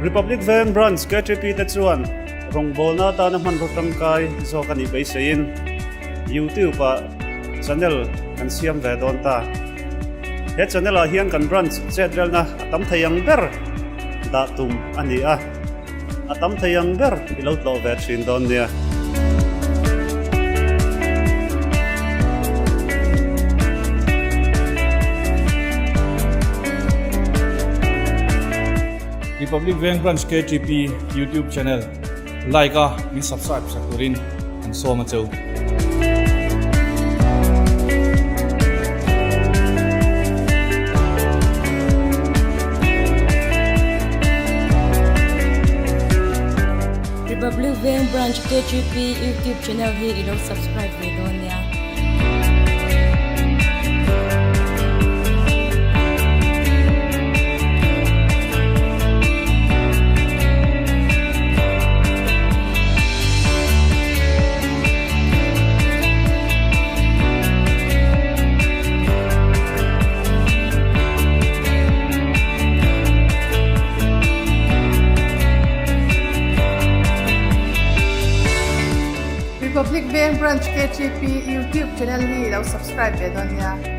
Republic Veng Branch KTP te chuan rawngbawlna atana hmanraw ṭangkai zawk anih beiseiin YouTube channel kan siam ve dawn ta he channel hian kan branch chetvelna atam thei ber dah tum anih atam thei ber ilo ṭlawh ve thin dawn nia Republic Veng Branch KTP YouTube channel like and subscribe sakurin and so much. Republic Veng Branch KTP YouTube channel hi ilo subscribe ve dawn nia. Republic Veng Branch KTP YouTube channel hi ilo subscribe ve dawn nia.